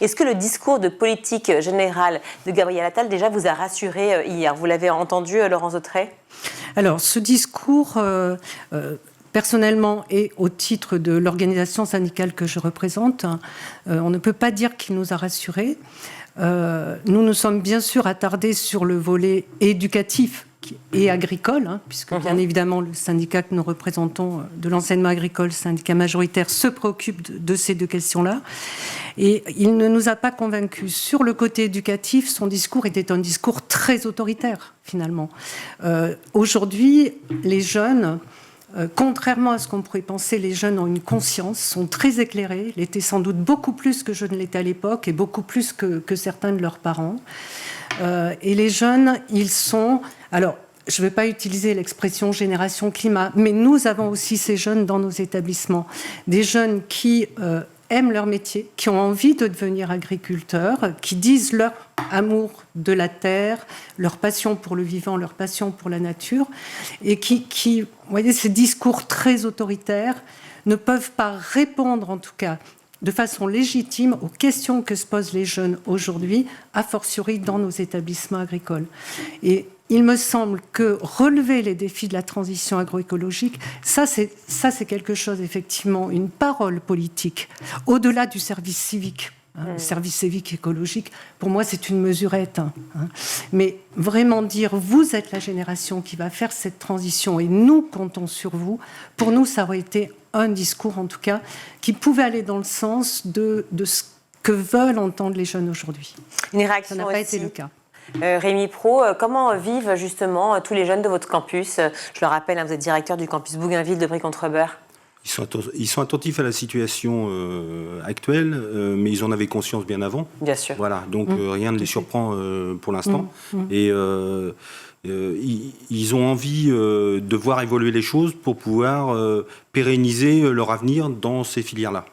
Est-ce que le discours de politique générale de Gabriel Attal déjà vous a rassuré hier? Vous l'avez entendu, Laurence Autrey? Alors, ce discours, personnellement et au titre de l'organisation syndicale que je représente, on ne peut pas dire qu'il nous a rassurés. Nous nous sommes bien sûr attardés sur le volet éducatif et agricole, puisque bien évidemment le syndicat que nous représentons de l'enseignement agricole, syndicat majoritaire, se préoccupe de ces deux questions-là. Et il ne nous a pas convaincus. Sur le côté éducatif, son discours était un discours très autoritaire, finalement. Aujourd'hui, les jeunes, contrairement à ce qu'on pourrait penser, les jeunes ont une conscience, sont très éclairés, l'étaient sans doute beaucoup plus que je ne l'étais à l'époque et beaucoup plus que certains de leurs parents. Et les jeunes, ils sont... Alors, je ne vais pas utiliser l'expression génération climat, mais nous avons aussi ces jeunes dans nos établissements. Des jeunes qui aiment leur métier, qui ont envie de devenir agriculteurs, qui disent leur amour de la terre, leur passion pour le vivant, leur passion pour la nature, et qui vous voyez, ces discours très autoritaires ne peuvent pas répondre, en tout cas, de façon légitime aux questions que se posent les jeunes aujourd'hui, a fortiori dans nos établissements agricoles. Et il me semble que relever les défis de la transition agroécologique, ça c'est quelque chose, effectivement, une parole politique, au-delà du service civique. Le service civique écologique, pour moi, c'est une mesurette. Mais vraiment dire, vous êtes la génération qui va faire cette transition et nous comptons sur vous, pour nous, ça aurait été un discours, en tout cas, qui pouvait aller dans le sens de ce que veulent entendre les jeunes aujourd'hui. Une réaction ça n'a pas aussi. été le cas. Rémi Pro, comment vivent justement tous les jeunes de votre campus? Je le rappelle, vous êtes directeur du campus Bougainville de Brie-Contrebert. Ils sont attentifs à la situation actuelle, mais ils en avaient conscience bien avant. Bien sûr. Voilà, donc rien ne les surprend pour l'instant. Et ils ont envie de voir évoluer les choses pour pouvoir pérenniser leur avenir dans ces filières-là.